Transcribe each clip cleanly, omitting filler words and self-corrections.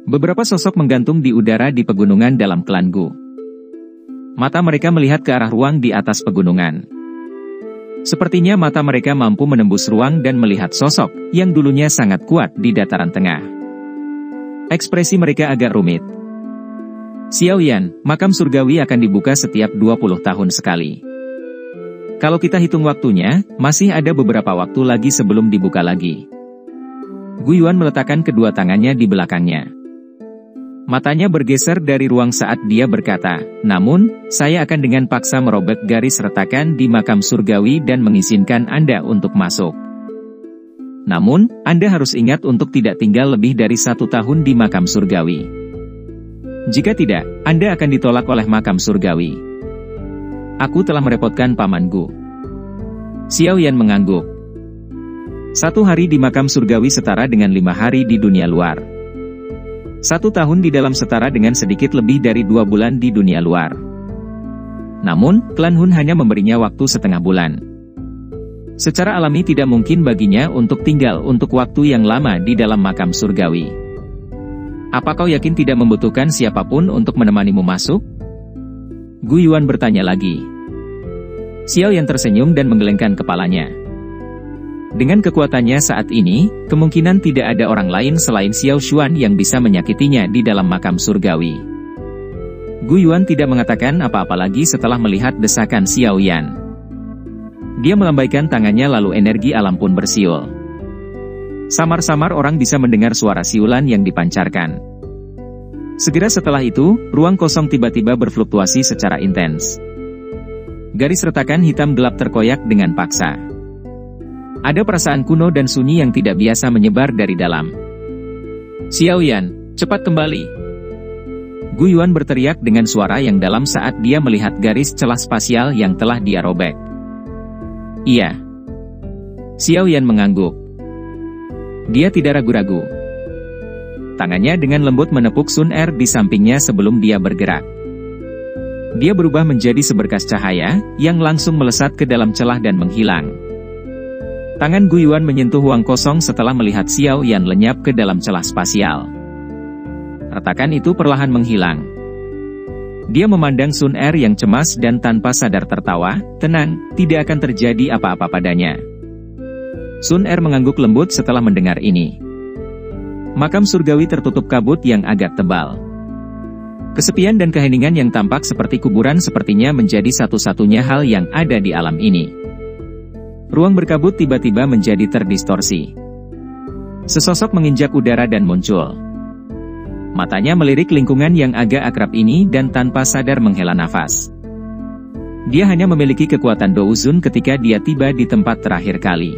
Beberapa sosok menggantung di udara di pegunungan dalam klan Gu. Mata mereka melihat ke arah ruang di atas pegunungan. Sepertinya mata mereka mampu menembus ruang dan melihat sosok yang dulunya sangat kuat di dataran tengah. Ekspresi mereka agak rumit. Xiaoyan, makam surgawi akan dibuka setiap 20 tahun sekali. Kalau kita hitung waktunya, masih ada beberapa waktu lagi sebelum dibuka lagi. Gu Yuan meletakkan kedua tangannya di belakangnya. Matanya bergeser dari ruang saat dia berkata, namun, saya akan dengan paksa merobek garis retakan di makam surgawi dan mengizinkan Anda untuk masuk. Namun, Anda harus ingat untuk tidak tinggal lebih dari 1 tahun di makam surgawi. Jika tidak, Anda akan ditolak oleh makam surgawi. Aku telah merepotkan Paman Gu. Xiaoyan mengangguk. 1 hari di makam surgawi setara dengan 5 hari di dunia luar. 1 tahun di dalam setara dengan sedikit lebih dari 2 bulan di dunia luar. Namun, klan Hun hanya memberinya waktu setengah bulan. Secara alami tidak mungkin baginya untuk tinggal untuk waktu yang lama di dalam makam surgawi. Apa kau yakin tidak membutuhkan siapapun untuk menemanimu masuk? Gu Yuan bertanya lagi. Xiaoyan tersenyum dan menggelengkan kepalanya. Dengan kekuatannya saat ini, kemungkinan tidak ada orang lain selain Xiao Xuan yang bisa menyakitinya di dalam makam surgawi. Gu Yuan tidak mengatakan apa-apa lagi setelah melihat desakan Xiaoyan. Dia melambaikan tangannya lalu energi alam pun bersiul. Samar-samar orang bisa mendengar suara siulan yang dipancarkan. Segera setelah itu, ruang kosong tiba-tiba berfluktuasi secara intens. Garis retakan hitam gelap terkoyak dengan paksa. Ada perasaan kuno dan sunyi yang tidak biasa menyebar dari dalam. Xiaoyan, cepat kembali. Gu Yuan berteriak dengan suara yang dalam saat dia melihat garis celah spasial yang telah dia robek. Iya. Xiaoyan mengangguk. Dia tidak ragu-ragu. Tangannya dengan lembut menepuk Sun Er di sampingnya sebelum dia bergerak. Dia berubah menjadi seberkas cahaya, yang langsung melesat ke dalam celah dan menghilang. Tangan Gu Yuan menyentuh ruang kosong setelah melihat Xiaoyan lenyap ke dalam celah spasial. Retakan itu perlahan menghilang. Dia memandang Sun Er yang cemas dan tanpa sadar tertawa, tenang, tidak akan terjadi apa-apa padanya. Sun Er mengangguk lembut setelah mendengar ini. Makam surgawi tertutup kabut yang agak tebal. Kesepian dan keheningan yang tampak seperti kuburan sepertinya menjadi satu-satunya hal yang ada di alam ini. Ruang berkabut tiba-tiba menjadi terdistorsi. Sesosok menginjak udara dan muncul. Matanya melirik lingkungan yang agak akrab ini dan tanpa sadar menghela nafas. Dia hanya memiliki kekuatan Douzun ketika dia tiba di tempat terakhir kali.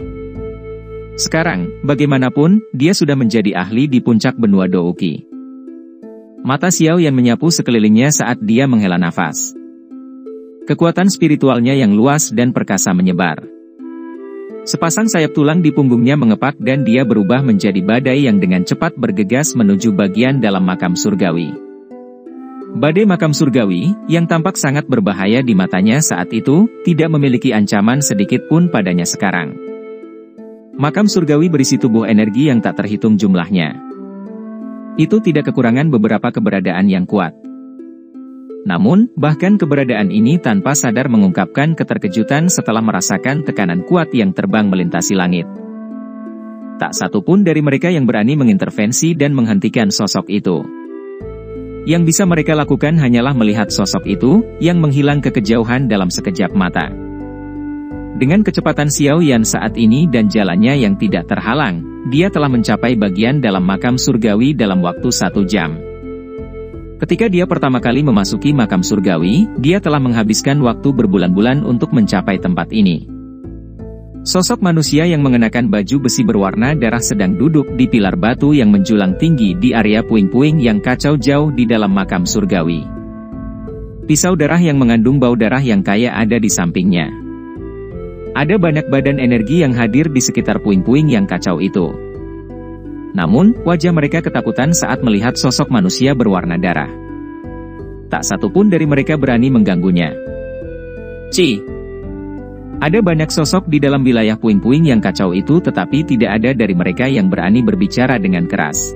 Sekarang, bagaimanapun, dia sudah menjadi ahli di puncak benua Douki. Mata Xiaoyan menyapu sekelilingnya saat dia menghela nafas. Kekuatan spiritualnya yang luas dan perkasa menyebar. Sepasang sayap tulang di punggungnya mengepak dan dia berubah menjadi badai yang dengan cepat bergegas menuju bagian dalam makam surgawi. Badai makam surgawi, yang tampak sangat berbahaya di matanya saat itu, tidak memiliki ancaman sedikit pun padanya sekarang. Makam surgawi berisi tubuh energi yang tak terhitung jumlahnya. Itu tidak kekurangan beberapa keberadaan yang kuat. Namun, bahkan keberadaan ini tanpa sadar mengungkapkan keterkejutan setelah merasakan tekanan kuat yang terbang melintasi langit. Tak satu pun dari mereka yang berani mengintervensi dan menghentikan sosok itu. Yang bisa mereka lakukan hanyalah melihat sosok itu, yang menghilang ke kejauhan dalam sekejap mata. Dengan kecepatan Xiaoyan saat ini dan jalannya yang tidak terhalang, dia telah mencapai bagian dalam makam surgawi dalam waktu 1 jam. Ketika dia pertama kali memasuki makam surgawi, dia telah menghabiskan waktu berbulan-bulan untuk mencapai tempat ini. Sosok manusia yang mengenakan baju besi berwarna darah sedang duduk di pilar batu yang menjulang tinggi di area puing-puing yang kacau jauh di dalam makam surgawi. Pisau darah yang mengandung bau darah yang kaya ada di sampingnya. Ada banyak badan energi yang hadir di sekitar puing-puing yang kacau itu. Namun, wajah mereka ketakutan saat melihat sosok manusia berwarna darah. Tak satu pun dari mereka berani mengganggunya. Ada banyak sosok di dalam wilayah puing-puing yang kacau itu tetapi tidak ada dari mereka yang berani berbicara dengan keras.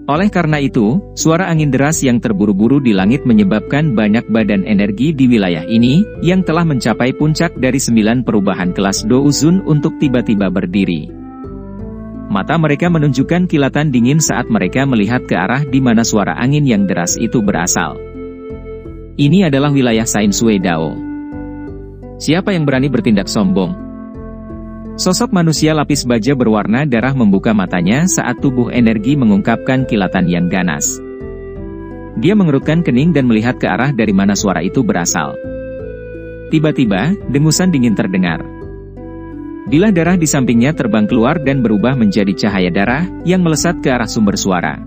Oleh karena itu, suara angin deras yang terburu-buru di langit menyebabkan banyak badan energi di wilayah ini, yang telah mencapai puncak dari 9 perubahan kelas Douzun untuk tiba-tiba berdiri. Mata mereka menunjukkan kilatan dingin saat mereka melihat ke arah di mana suara angin yang deras itu berasal. Ini adalah wilayah Sain Sui Dao. Siapa yang berani bertindak sombong? Sosok manusia lapis baja berwarna darah membuka matanya saat tubuh energi mengungkapkan kilatan yang ganas. Dia mengerutkan kening dan melihat ke arah dari mana suara itu berasal. Tiba-tiba, dengusan dingin terdengar. Bilah darah di sampingnya terbang keluar dan berubah menjadi cahaya darah yang melesat ke arah sumber suara.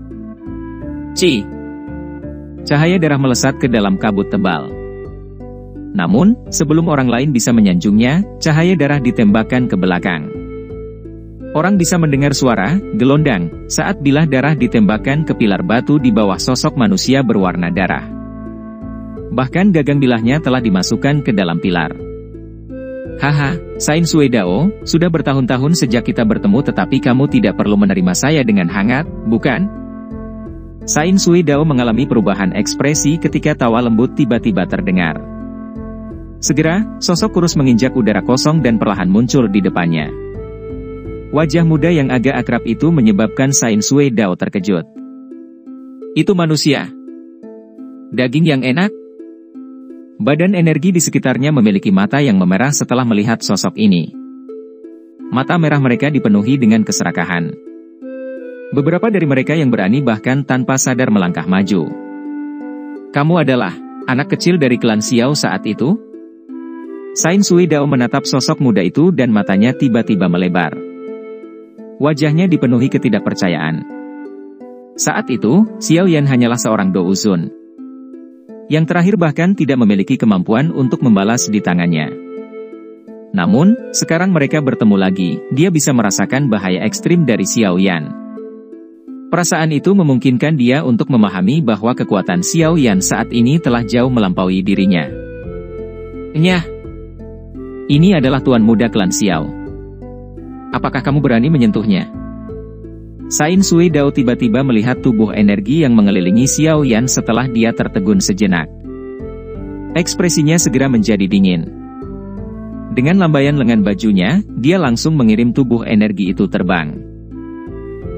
Ci! Cahaya darah melesat ke dalam kabut tebal. Namun, sebelum orang lain bisa menyanjungnya, cahaya darah ditembakkan ke belakang. Orang bisa mendengar suara gelondang saat bilah darah ditembakkan ke pilar batu di bawah sosok manusia berwarna darah. Bahkan gagang bilahnya telah dimasukkan ke dalam pilar. Haha, Sain Sui Dao, sudah bertahun-tahun sejak kita bertemu tetapi kamu tidak perlu menerima saya dengan hangat, bukan? Sain Sui Dao mengalami perubahan ekspresi ketika tawa lembut tiba-tiba terdengar. Segera, sosok kurus menginjak udara kosong dan perlahan muncul di depannya. Wajah muda yang agak akrab itu menyebabkan Sain Sui Dao terkejut. Itu manusia. Daging yang enak? Badan energi di sekitarnya memiliki mata yang memerah setelah melihat sosok ini. Mata merah mereka dipenuhi dengan keserakahan. Beberapa dari mereka yang berani bahkan tanpa sadar melangkah maju. Kamu adalah anak kecil dari klan Xiao saat itu? Sain Sui Dao menatap sosok muda itu dan matanya tiba-tiba melebar. Wajahnya dipenuhi ketidakpercayaan. Saat itu, Xiao Yan hanyalah seorang Douzun. Yang terakhir bahkan tidak memiliki kemampuan untuk membalas di tangannya. Namun, sekarang mereka bertemu lagi, dia bisa merasakan bahaya ekstrim dari Xiao Yan. Perasaan itu memungkinkan dia untuk memahami bahwa kekuatan Xiao Yan saat ini telah jauh melampaui dirinya. Nyah! Ini adalah tuan muda klan Xiao. Apakah kamu berani menyentuhnya? Sain Sui Dao tiba-tiba melihat tubuh energi yang mengelilingi Xiao Yan setelah dia tertegun sejenak. Ekspresinya segera menjadi dingin. Dengan lambaian lengan bajunya, dia langsung mengirim tubuh energi itu terbang.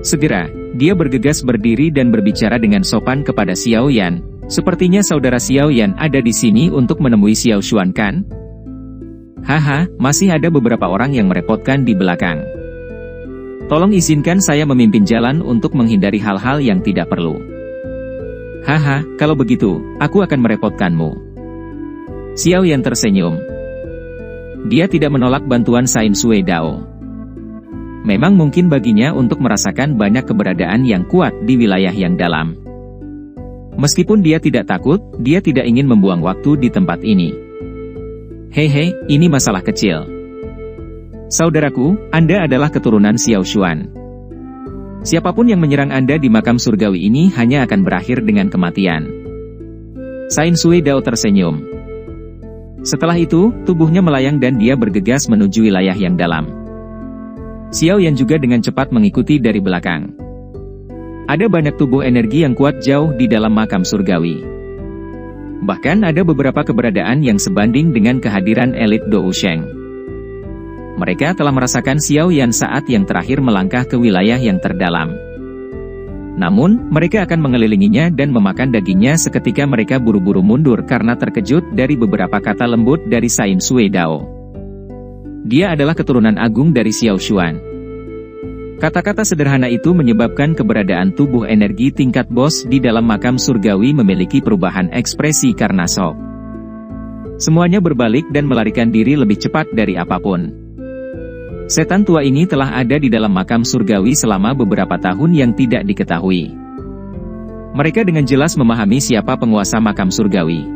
Segera, dia bergegas berdiri dan berbicara dengan sopan kepada Xiao Yan. Sepertinya saudara Xiao Yan ada di sini untuk menemui Xiao Xuan kan? Haha, masih ada beberapa orang yang merepotkan di belakang. Tolong izinkan saya memimpin jalan untuk menghindari hal-hal yang tidak perlu. Haha, kalau begitu, aku akan merepotkanmu. Xiao Yan tersenyum. Dia tidak menolak bantuan Sain Sui Dao. Memang mungkin baginya untuk merasakan banyak keberadaan yang kuat di wilayah yang dalam. Meskipun dia tidak takut, dia tidak ingin membuang waktu di tempat ini. Hehe, ini masalah kecil. Saudaraku, Anda adalah keturunan Xiao Xuan. Siapapun yang menyerang Anda di makam surgawi ini hanya akan berakhir dengan kematian. Sain Sui Dao tersenyum. Setelah itu, tubuhnya melayang dan dia bergegas menuju wilayah yang dalam. Xiao Yan juga dengan cepat mengikuti dari belakang. Ada banyak tubuh energi yang kuat jauh di dalam makam surgawi. Bahkan ada beberapa keberadaan yang sebanding dengan kehadiran elit Dousheng. Mereka telah merasakan Xiao Yan saat yang terakhir melangkah ke wilayah yang terdalam. Namun, mereka akan mengelilinginya dan memakan dagingnya seketika mereka buru-buru mundur karena terkejut dari beberapa kata lembut dari Sain Sui Dao. Dia adalah keturunan agung dari Xiao Xuan. Kata-kata sederhana itu menyebabkan keberadaan tubuh energi tingkat bos di dalam makam surgawi memiliki perubahan ekspresi karena shock. Semuanya berbalik dan melarikan diri lebih cepat dari apapun. Setan tua ini telah ada di dalam makam surgawi selama beberapa tahun yang tidak diketahui. Mereka dengan jelas memahami siapa penguasa makam surgawi.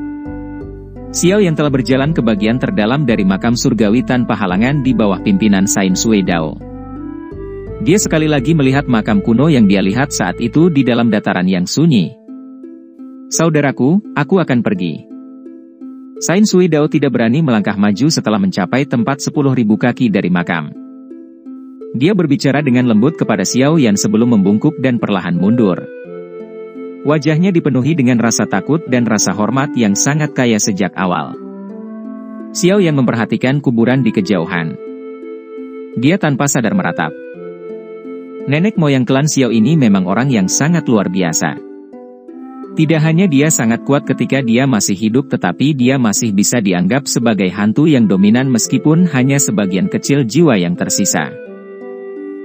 Xiao yang telah berjalan ke bagian terdalam dari makam surgawi tanpa halangan di bawah pimpinan Sain Sui Dao. Dia sekali lagi melihat makam kuno yang dia lihat saat itu di dalam dataran yang sunyi. Saudaraku, aku akan pergi. Sain Sui Dao tidak berani melangkah maju setelah mencapai tempat 10.000 kaki dari makam. Dia berbicara dengan lembut kepada Xiao Yan sebelum membungkuk dan perlahan mundur. Wajahnya dipenuhi dengan rasa takut dan rasa hormat yang sangat kaya sejak awal. Xiao Yan memperhatikan kuburan di kejauhan. Dia tanpa sadar meratap. Nenek moyang klan Xiao ini memang orang yang sangat luar biasa. Tidak hanya dia sangat kuat ketika dia masih hidup, tetapi dia masih bisa dianggap sebagai hantu yang dominan meskipun hanya sebagian kecil jiwa yang tersisa.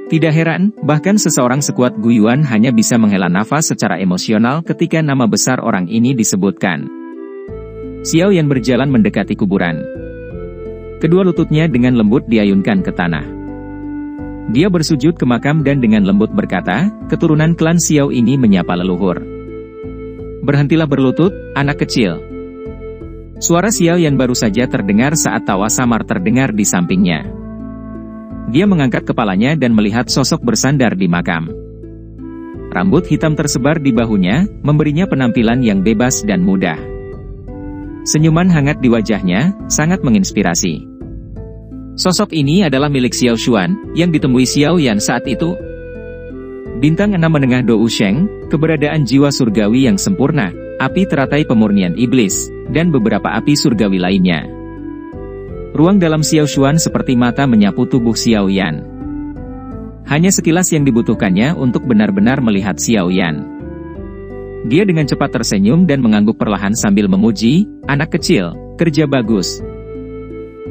Tidak heran, bahkan seseorang sekuat Gu Yuan hanya bisa menghela nafas secara emosional ketika nama besar orang ini disebutkan. Xiao Yan berjalan mendekati kuburan. Kedua lututnya dengan lembut diayunkan ke tanah. Dia bersujud ke makam dan dengan lembut berkata, keturunan klan Xiao ini menyapa leluhur. Berhentilah berlutut, anak kecil. Suara Xiao Yan baru saja terdengar saat tawa samar terdengar di sampingnya. Dia mengangkat kepalanya dan melihat sosok bersandar di makam. Rambut hitam tersebar di bahunya, memberinya penampilan yang bebas dan mudah. Senyuman hangat di wajahnya, sangat menginspirasi. Sosok ini adalah milik Xiao Xuan, yang ditemui Xiao Yan saat itu. Bintang 6 menengah Dou Sheng, keberadaan jiwa surgawi yang sempurna, api teratai pemurnian iblis, dan beberapa api surgawi lainnya. Ruang dalam Xiao Xuan seperti mata menyapu tubuh Xiao Yan. Hanya sekilas yang dibutuhkannya untuk benar-benar melihat Xiao Yan. Dia dengan cepat tersenyum dan mengangguk perlahan sambil memuji, anak kecil, kerja bagus.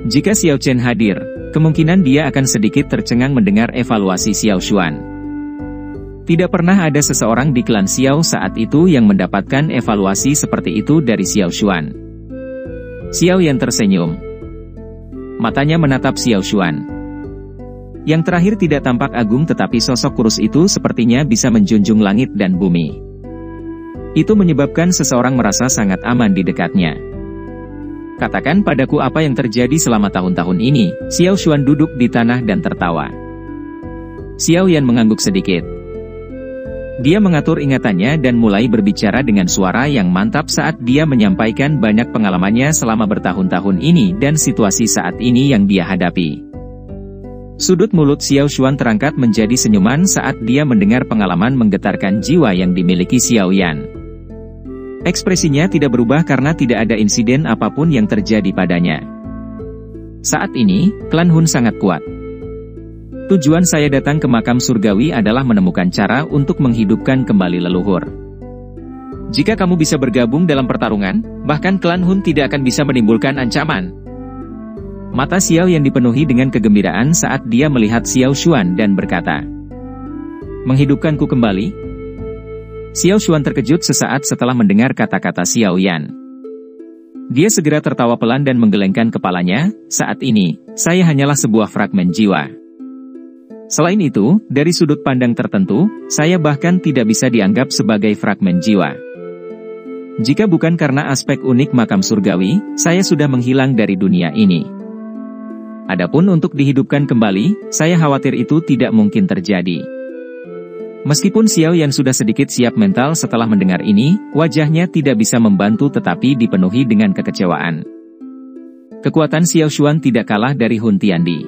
Jika Xiao Chen hadir, kemungkinan dia akan sedikit tercengang mendengar evaluasi Xiao Xuan. Tidak pernah ada seseorang di klan Xiao saat itu yang mendapatkan evaluasi seperti itu dari Xiao Xuan. Xiao Yan tersenyum. Matanya menatap Xiao Xuan. Yang terakhir tidak tampak agung, tetapi sosok kurus itu sepertinya bisa menjunjung langit dan bumi. Itu menyebabkan seseorang merasa sangat aman di dekatnya. Katakan padaku apa yang terjadi selama tahun-tahun ini. Xiao Xuan duduk di tanah dan tertawa. Xiao Yan mengangguk sedikit. Dia mengatur ingatannya dan mulai berbicara dengan suara yang mantap saat dia menyampaikan banyak pengalamannya selama bertahun-tahun ini dan situasi saat ini yang dia hadapi. Sudut mulut Xiao Xuan terangkat menjadi senyuman saat dia mendengar pengalaman menggetarkan jiwa yang dimiliki Xiao Yan. Ekspresinya tidak berubah karena tidak ada insiden apapun yang terjadi padanya. Saat ini, klan Hun sangat kuat. Tujuan saya datang ke makam surgawi adalah menemukan cara untuk menghidupkan kembali leluhur. Jika kamu bisa bergabung dalam pertarungan, bahkan klan Hun tidak akan bisa menimbulkan ancaman. Mata Xiao yang dipenuhi dengan kegembiraan saat dia melihat Xiao Xuan dan berkata, menghidupkanku kembali? Xiao Xuan terkejut sesaat setelah mendengar kata-kata Xiao Yan. Dia segera tertawa pelan dan menggelengkan kepalanya, saat ini, saya hanyalah sebuah fragmen jiwa. Selain itu, dari sudut pandang tertentu, saya bahkan tidak bisa dianggap sebagai fragmen jiwa. Jika bukan karena aspek unik makam surgawi, saya sudah menghilang dari dunia ini. Adapun untuk dihidupkan kembali, saya khawatir itu tidak mungkin terjadi. Meskipun Xiao Yan sudah sedikit siap mental setelah mendengar ini, wajahnya tidak bisa membantu tetapi dipenuhi dengan kekecewaan. Kekuatan Xiao Xuan tidak kalah dari Hun Tiandi.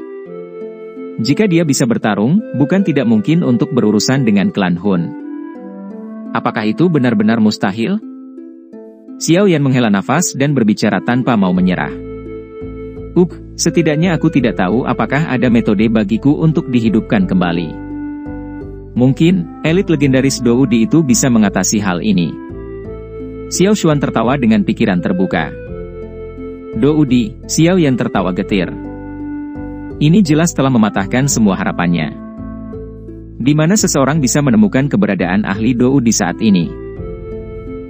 Jika dia bisa bertarung, bukan tidak mungkin untuk berurusan dengan klan Hun. Apakah itu benar-benar mustahil? Xiao Yan menghela nafas dan berbicara tanpa mau menyerah. Setidaknya aku tidak tahu apakah ada metode bagiku untuk dihidupkan kembali. Mungkin, elit legendaris Dou Di itu bisa mengatasi hal ini. Xiao Xuan tertawa dengan pikiran terbuka. Dou Di, Xiao Yan tertawa getir. Ini jelas telah mematahkan semua harapannya. Di mana seseorang bisa menemukan keberadaan ahli Dou di saat ini?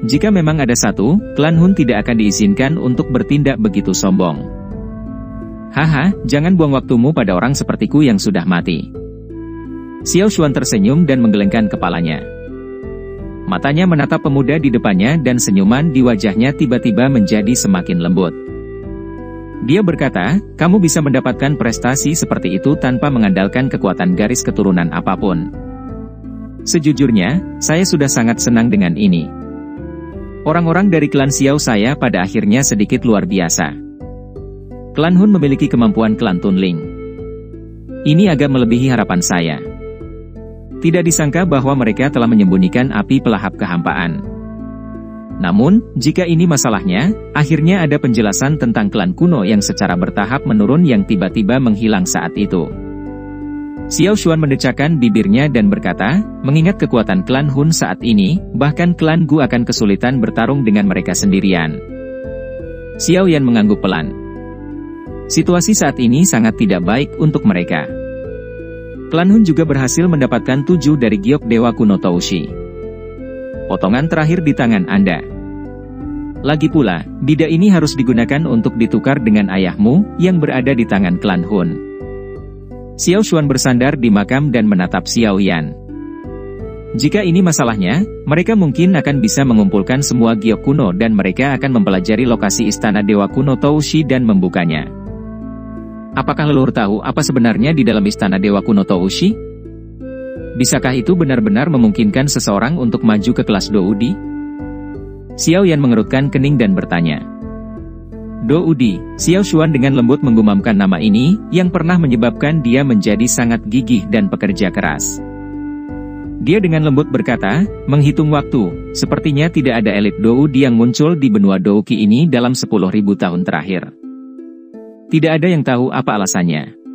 Jika memang ada satu, klan Hun tidak akan diizinkan untuk bertindak begitu sombong. Haha, jangan buang waktumu pada orang sepertiku yang sudah mati. Xiao Xuan tersenyum dan menggelengkan kepalanya. Matanya menatap pemuda di depannya dan senyuman di wajahnya tiba-tiba menjadi semakin lembut. Dia berkata, kamu bisa mendapatkan prestasi seperti itu tanpa mengandalkan kekuatan garis keturunan apapun. Sejujurnya, saya sudah sangat senang dengan ini. Orang-orang dari klan Xiao saya pada akhirnya sedikit luar biasa. Klan Hun memiliki kemampuan klan Tunling. Ini agak melebihi harapan saya. Tidak disangka bahwa mereka telah menyembunyikan api pelahap kehampaan. Namun, jika ini masalahnya, akhirnya ada penjelasan tentang klan kuno yang secara bertahap menurun yang tiba-tiba menghilang saat itu. Xiao Xuan mendecakkan bibirnya dan berkata, mengingat kekuatan klan Hun saat ini, bahkan klan Gu akan kesulitan bertarung dengan mereka sendirian. Xiao Yan mengangguk pelan. Situasi saat ini sangat tidak baik untuk mereka. Klan Hun juga berhasil mendapatkan 7 dari giok dewa kuno Toushi. Potongan terakhir di tangan Anda. Lagi pula, bida ini harus digunakan untuk ditukar dengan ayahmu, yang berada di tangan klan Hun. Xiao Xuan bersandar di makam dan menatap Xiao Yan. Jika ini masalahnya, mereka mungkin akan bisa mengumpulkan semua giok kuno dan mereka akan mempelajari lokasi istana dewa kuno Toushi dan membukanya. Apakah leluhur tahu apa sebenarnya di dalam istana dewa kuno Toushi? Bisakah itu benar-benar memungkinkan seseorang untuk maju ke kelas Doudi? Xiao Yan mengerutkan kening dan bertanya. Doudi, Xiao Xuan dengan lembut menggumamkan nama ini, yang pernah menyebabkan dia menjadi sangat gigih dan pekerja keras. Dia dengan lembut berkata, menghitung waktu, sepertinya tidak ada elit Doudi yang muncul di benua Douki ini dalam 10.000 tahun terakhir. Tidak ada yang tahu apa alasannya.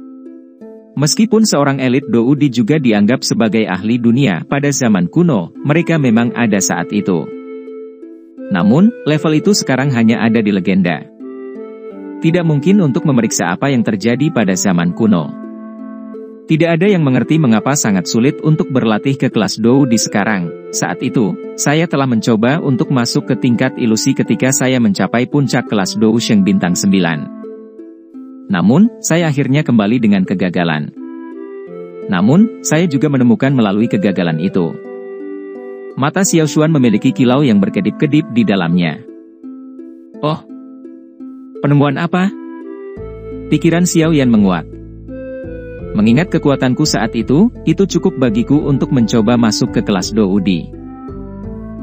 Meskipun seorang elit Doudi juga dianggap sebagai ahli dunia pada zaman kuno, mereka memang ada saat itu. Namun, level itu sekarang hanya ada di legenda. Tidak mungkin untuk memeriksa apa yang terjadi pada zaman kuno. Tidak ada yang mengerti mengapa sangat sulit untuk berlatih ke kelas Doudi sekarang. Saat itu, saya telah mencoba untuk masuk ke tingkat ilusi ketika saya mencapai puncak kelas Dou Sheng bintang 9. Namun, saya akhirnya kembali dengan kegagalan. Namun, saya juga menemukan melalui kegagalan itu. Mata Xiao Xuan memiliki kilau yang berkedip-kedip di dalamnya. Oh! Penemuan apa? Pikiran Xiao Yan menguat. Mengingat kekuatanku saat itu cukup bagiku untuk mencoba masuk ke kelas Doudi.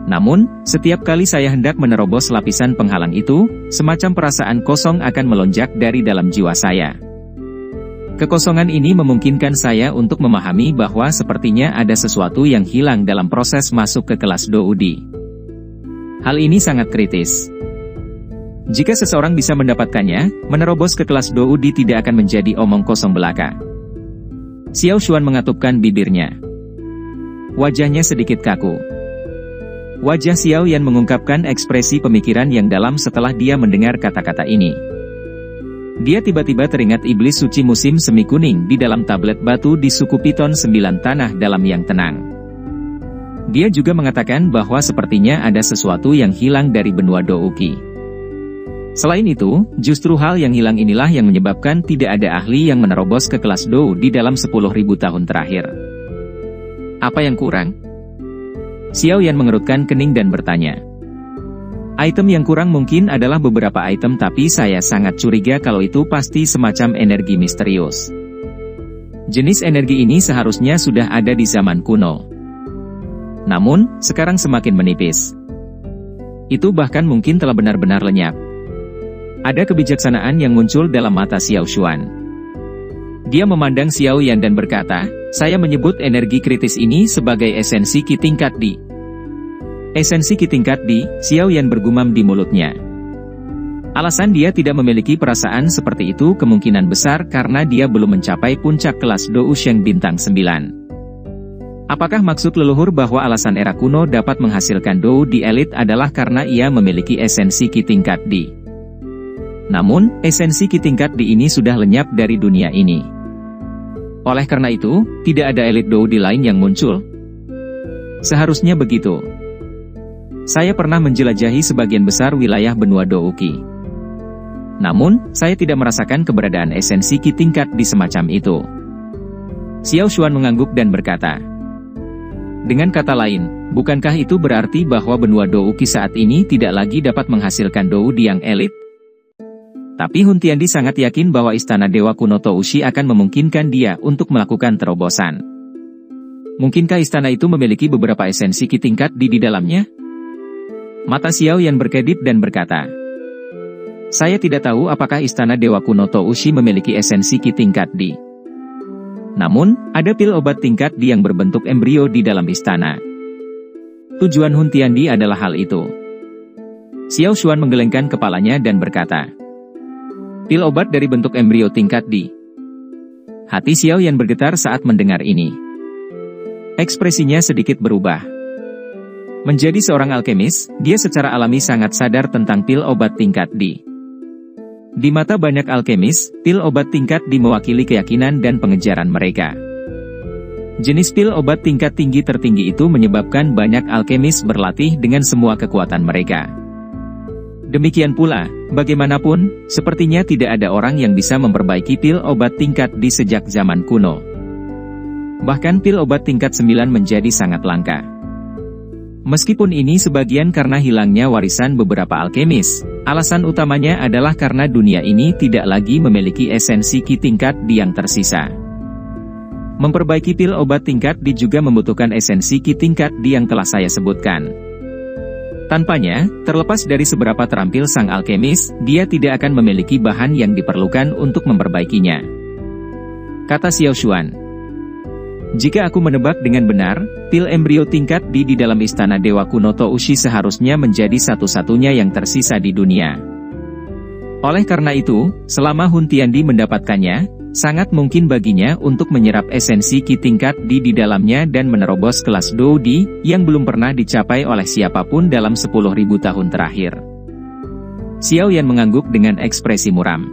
Namun, setiap kali saya hendak menerobos lapisan penghalang itu, semacam perasaan kosong akan melonjak dari dalam jiwa saya. Kekosongan ini memungkinkan saya untuk memahami bahwa sepertinya ada sesuatu yang hilang dalam proses masuk ke kelas Doudi. Hal ini sangat kritis. Jika seseorang bisa mendapatkannya, menerobos ke kelas Doudi tidak akan menjadi omong kosong belaka. Xiao Xuan mengatupkan bibirnya. Wajahnya sedikit kaku. Wajah Xiao Yan mengungkapkan ekspresi pemikiran yang dalam setelah dia mendengar kata-kata ini. Dia tiba-tiba teringat iblis suci musim semi kuning di dalam tablet batu di suku Piton 9 tanah dalam yang tenang. Dia juga mengatakan bahwa sepertinya ada sesuatu yang hilang dari benua Douki. Selain itu, justru hal yang hilang inilah yang menyebabkan tidak ada ahli yang menerobos ke kelas Dou di dalam 10.000 tahun terakhir. Apa yang kurang? Xiao Yan mengerutkan kening dan bertanya. Item yang kurang mungkin adalah beberapa item tapi saya sangat curiga kalau itu pasti semacam energi misterius. Jenis energi ini seharusnya sudah ada di zaman kuno. Namun, sekarang semakin menipis. Itu bahkan mungkin telah benar-benar lenyap. Ada kebijaksanaan yang muncul dalam mata Xiao Xuan. Dia memandang Xiao Yan dan berkata, saya menyebut energi kritis ini sebagai esensi Qi tingkat D. Esensi Qi tingkat D, Xiao Yan bergumam di mulutnya. Alasan dia tidak memiliki perasaan seperti itu kemungkinan besar karena dia belum mencapai puncak kelas Dou Sheng bintang 9. Apakah maksud leluhur bahwa alasan era kuno dapat menghasilkan Dou di elit adalah karena ia memiliki esensi Qi tingkat D? Namun, esensi Qi tingkat D ini sudah lenyap dari dunia ini. Oleh karena itu, tidak ada elit Doudi lain yang muncul. Seharusnya begitu. Saya pernah menjelajahi sebagian besar wilayah benua Douki. Namun, saya tidak merasakan keberadaan esensi Qi tingkat D semacam itu. Xiao Xuan mengangguk dan berkata, dengan kata lain, bukankah itu berarti bahwa benua Douki saat ini tidak lagi dapat menghasilkan Doudi yang elit? Tapi Hun Tiandi sangat yakin bahwa istana Dewa Kuno Toushi akan memungkinkan dia untuk melakukan terobosan. Mungkinkah istana itu memiliki beberapa esensi Qi tingkat di dalamnya? Mata Xiao Yan berkedip dan berkata, saya tidak tahu apakah istana Dewa Kuno Toushi memiliki esensi Qi tingkat D. Namun, ada pil obat tingkat D yang berbentuk embrio di dalam istana. Tujuan Hun Tiandi adalah hal itu. Xiao Xuan menggelengkan kepalanya dan berkata, "Pil obat dari bentuk embrio tingkat D." Hati Xiao Yan bergetar saat mendengar ini. Ekspresinya sedikit berubah. Menjadi seorang alkemis, dia secara alami sangat sadar tentang pil obat tingkat D. Di mata banyak alkemis, pil obat tingkat D mewakili keyakinan dan pengejaran mereka. Jenis pil obat tingkat tinggi tertinggi itu menyebabkan banyak alkemis berlatih dengan semua kekuatan mereka. Demikian pula, bagaimanapun, sepertinya tidak ada orang yang bisa memperbaiki pil obat tingkat D sejak zaman kuno. Bahkan pil obat tingkat 9 menjadi sangat langka. Meskipun ini sebagian karena hilangnya warisan beberapa alkemis, alasan utamanya adalah karena dunia ini tidak lagi memiliki esensi Ki tingkat D yang tersisa. Memperbaiki pil obat tingkat D juga membutuhkan esensi Ki tingkat D yang telah saya sebutkan. Tanpanya, terlepas dari seberapa terampil sang alkemis, dia tidak akan memiliki bahan yang diperlukan untuk memperbaikinya. Kata Xiao Xuan, "Jika aku menebak dengan benar, pil embrio tingkat D di dalam istana Dewa Kuno Toushi seharusnya menjadi satu-satunya yang tersisa di dunia. Oleh karena itu, selama Hun Tiandi mendapatkannya, sangat mungkin baginya untuk menyerap esensi Ki tingkat D di dalamnya dan menerobos kelas Dou D, yang belum pernah dicapai oleh siapapun dalam 10.000 tahun terakhir." Xiao Yan mengangguk dengan ekspresi muram.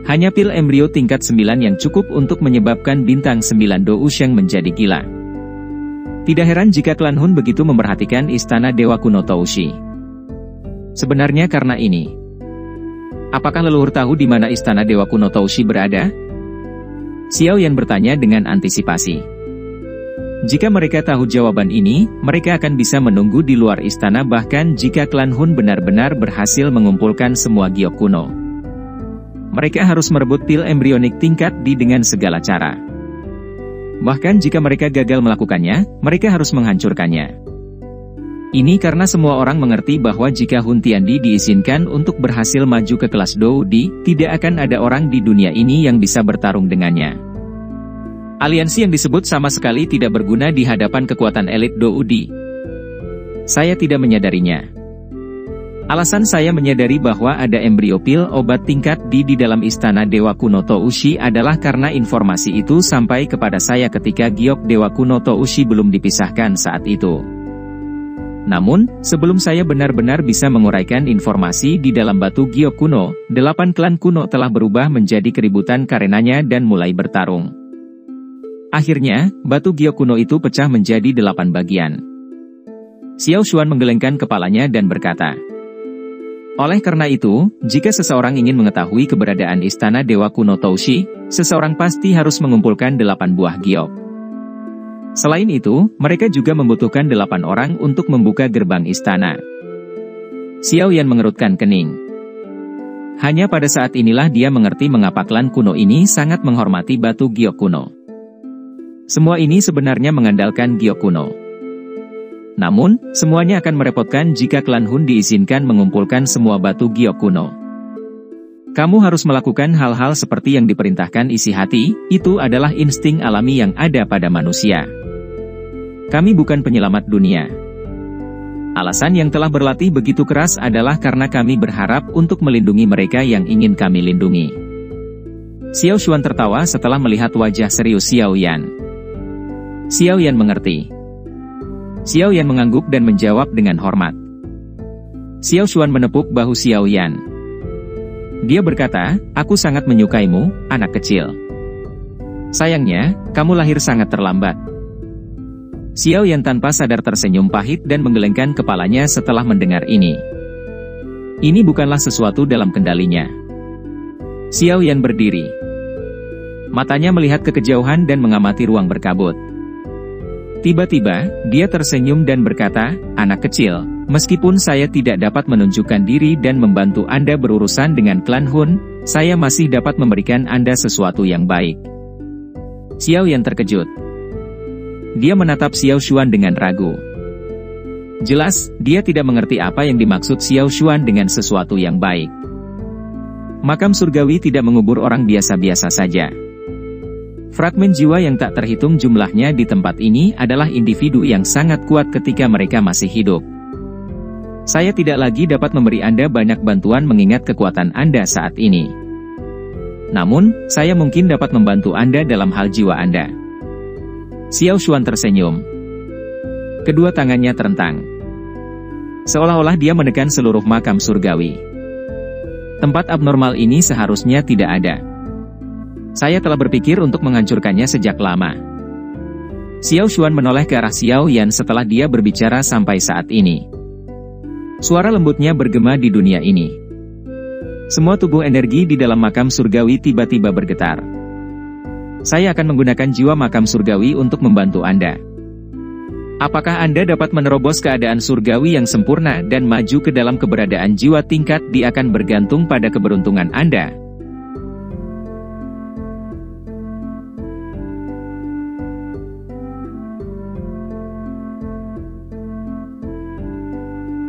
Hanya pil embrio tingkat 9 yang cukup untuk menyebabkan bintang 9 Dou Sheng menjadi gila. Tidak heran jika klan Hun begitu memperhatikan istana Dewa Kuno Toushi. Sebenarnya karena ini. Apakah leluhur tahu di mana istana Dewa Kuno Toushi berada? Xiao Yan bertanya dengan antisipasi. Jika mereka tahu jawaban ini, mereka akan bisa menunggu di luar istana bahkan jika klan Hun benar-benar berhasil mengumpulkan semua giok kuno. Mereka harus merebut pil embrionik tingkat D dengan segala cara. Bahkan jika mereka gagal melakukannya, mereka harus menghancurkannya. Ini karena semua orang mengerti bahwa jika Hun Tiandi diizinkan untuk berhasil maju ke kelas Dou D, tidak akan ada orang di dunia ini yang bisa bertarung dengannya. Aliansi yang disebut sama sekali tidak berguna di hadapan kekuatan elit Dou D. Saya tidak menyadarinya. Alasan saya menyadari bahwa ada embrio pil obat tingkat D di dalam istana Dewa Kuno Toushi adalah karena informasi itu sampai kepada saya ketika giok Dewa Kuno Toushi belum dipisahkan saat itu. Namun, sebelum saya benar-benar bisa menguraikan informasi di dalam batu giok kuno, 8 klan kuno telah berubah menjadi keributan karenanya dan mulai bertarung. Akhirnya, batu giok kuno itu pecah menjadi 8 bagian. Xiao Xuan menggelengkan kepalanya dan berkata, "Oleh karena itu, jika seseorang ingin mengetahui keberadaan istana Dewa Kuno Toushi, seseorang pasti harus mengumpulkan 8 buah giok. Selain itu, mereka juga membutuhkan 8 orang untuk membuka gerbang istana." Xiao Yan mengerutkan kening. Hanya pada saat inilah dia mengerti mengapa klan kuno ini sangat menghormati batu giok kuno. Semua ini sebenarnya mengandalkan giok kuno. Namun, semuanya akan merepotkan jika klan Hun diizinkan mengumpulkan semua batu giok kuno. Kamu harus melakukan hal-hal seperti yang diperintahkan isi hati, itu adalah insting alami yang ada pada manusia. Kami bukan penyelamat dunia. Alasan yang telah berlatih begitu keras adalah karena kami berharap untuk melindungi mereka yang ingin kami lindungi. Xiao Xuan tertawa setelah melihat wajah serius Xiao Yan. Xiao Yan mengerti. Xiao Yan mengangguk dan menjawab dengan hormat. Xiao Xuan menepuk bahu Xiao Yan. Dia berkata, "Aku sangat menyukaimu, anak kecil. Sayangnya, kamu lahir sangat terlambat." Xiao Yan tanpa sadar tersenyum pahit dan menggelengkan kepalanya setelah mendengar ini. Ini bukanlah sesuatu dalam kendalinya. Xiao Yan berdiri. Matanya melihat ke kejauhan dan mengamati ruang berkabut. Tiba-tiba, dia tersenyum dan berkata, "Anak kecil, meskipun saya tidak dapat menunjukkan diri dan membantu Anda berurusan dengan klan Hun, saya masih dapat memberikan Anda sesuatu yang baik." Xiao Yan terkejut. Dia menatap Xiao Xuan dengan ragu. Jelas, dia tidak mengerti apa yang dimaksud Xiao Xuan dengan sesuatu yang baik. Makam surgawi tidak mengubur orang biasa-biasa saja. Fragmen jiwa yang tak terhitung jumlahnya di tempat ini adalah individu yang sangat kuat ketika mereka masih hidup. Saya tidak lagi dapat memberi Anda banyak bantuan mengingat kekuatan Anda saat ini. Namun, saya mungkin dapat membantu Anda dalam hal jiwa Anda. Xiao Xuan tersenyum. Kedua tangannya terentang. Seolah-olah dia menekan seluruh makam surgawi. Tempat abnormal ini seharusnya tidak ada. Saya telah berpikir untuk menghancurkannya sejak lama. Xiao Xuan menoleh ke arah Xiao Yan setelah dia berbicara sampai saat ini. Suara lembutnya bergema di dunia ini. Semua tubuh energi di dalam makam surgawi tiba-tiba bergetar. Saya akan menggunakan jiwa makam surgawi untuk membantu Anda. Apakah Anda dapat menerobos keadaan surgawi yang sempurna dan maju ke dalam keberadaan jiwa tingkat D akan bergantung pada keberuntungan Anda.